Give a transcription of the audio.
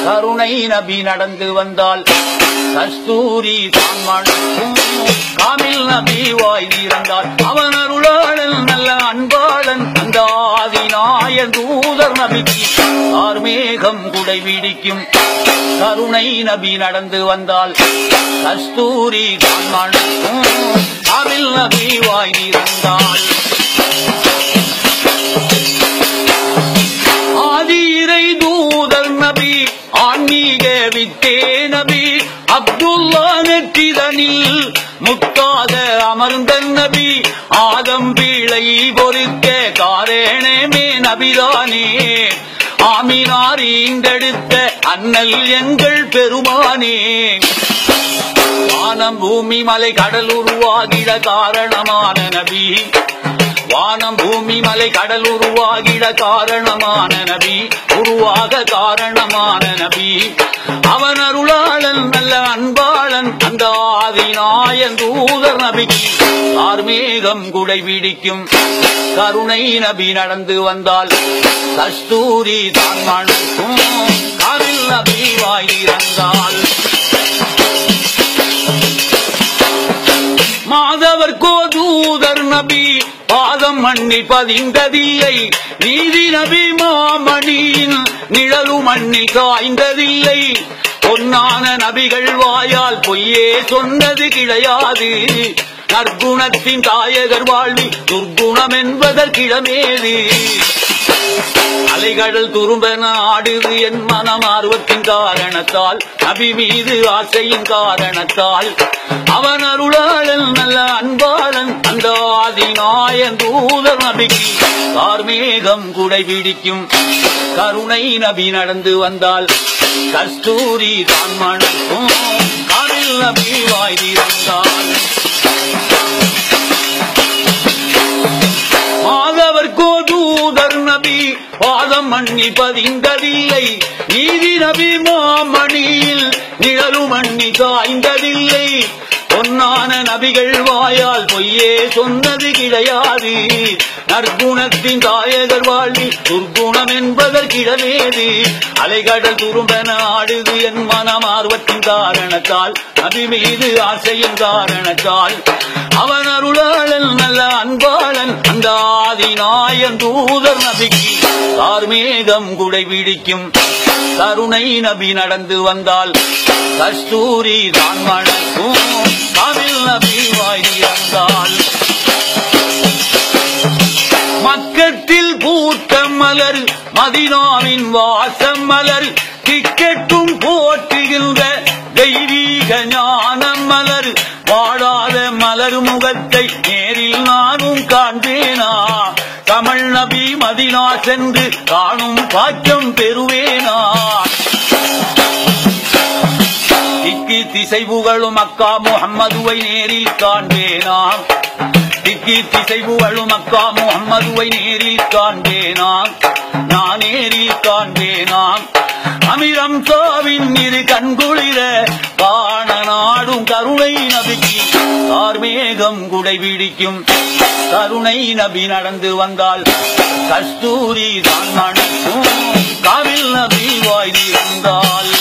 கருணை நபி நடந்து வந்தால் கஸ்தூரி தான் மணக்கும் காமில் நபி வாய் திறந்தால் அவன் அருளாளன் நல்ல அன்பாளன் அந்த ஆதிநாயன் தூதர் நபிக்கு ஆர்மேகம் குடை பிடிக்கும் கருணை நபி நடந்து வந்தால் கஸ்தூரி தான் மணக்கும் காமில் நபி வாய் திறந்தால் ஆதிரை தூதர் நபி ஆன்மீக வித்தே நபி அப்துல்லா நெற்றிதனில் முத்தாக அமர்ந்த நபி ஆதம் பீளை பொறுக்க காரணமே நபிதானே ஆமினார் ஈண்டெடுத்த அண்ணல் எங்கள் பெருமானே வானம் பூமி மலை கடல் உருவாகிட காரணமான நபி வானம் பூமி மலை கடல் உருவாகிட காரணமான நபி உருவாக காரணமான நபி அவன் அருளாளன் நல்ல அன்பாளன் அந்த ஆதிநாயன் தூதர் நபிக்கு ஆர்மேகம் குடை பிடிக்கும் கருணை நபி நடந்து வந்தால் கஸ்தூரி தான் மணக்கும் காமில் நபி வாய் திறந்தால் மாதவர் கோதூதர் நபி பாதம் மண்ணில் பதிந்ததில்லை நீதி நபி மாமணியின் நிழலு மண்ணில் காய்ந்ததில்லை பொன்னான நபிகள் வாயால் பொய்யே சொன்னது கிடையாது நற்குணத்தின் தாயகர் வாழ்வில் துர்குணம் என்பதற்கிடமேது அலைகடல் துரும்பென ஆடுது என் மனம் ஆர்வத்தின் காரணத்தால் நபி மீது ஆசையின் காரணத்தால் அவன் அருளாளன் நல்ல அன்பாளன் அந்த ஆதிநாயன் தூதர் நபிக்கு கார்மேகம் குடை பிடிக்கும் கருணை நபி நடந்து வந்தால் கஸ்தூரி தான் மணக்கும் காமில் நபி வாய் திறந்தால் மாதவர் கோதூதர் நபி பாதம் மண்ணி பதிந்ததில்லை நீதி நபி மாமணியில் நிழலு மண்ணி காய்ந்ததில்லை பொன்னான நபிகள் வாயால் பொய்யே சொன்னது கிடையாது நற்குணத்தின் தாயகர் வாழ்வில் துர்குணம் என்பதற்கிடமேது அலைகடல் துரும்பென ஆடுது என் மனம் ஆர்வத்தின் காரணத்தால் நபி மீது ஆசையின் காரணத்தால் அவன் அருளாளன் நல்ல அன்பாளன் அந்த ஆதிநாயன் தூதர் நபிக்கு கார்மேகம் குடை பிடிக்கும் கருணை நபி நடந்து வந்தால் கஸ்தூரி தான் மணக்கும் காமில் நபி வாய் திறந்தால் மக்கத்தில் பூத்த மலர் மதினாவின் வாசம் மலர் திக்கெட்டும் போற்றுகின்ற தெய்வீக ஞான மலர் வாடாத மலர் முகத்தை நேரில் நானும் காண்பேனா தமிழ் நபி மதினா சென்று காணும் பாக்கியம் பெறுவேனா திக்கி திசை புகழும் மக்கா முஹம்மதுவை நேரில் காண்பேனா திக்கி திசை புகழும் மக்கா முஹம்மதுவை நேரில் காண்பேனா நான் நேரில் காண்பேனா அமிரம் சாவின் இரு கண்குளிர காண நாடும் கருணை நபிக்கு கார்மேகம் குடை பிடிக்கும் கருணை நபி நடந்து வந்தால் கஸ்தூரி தான் மணக்கும் காமில் நபி வாய் திறந்தால்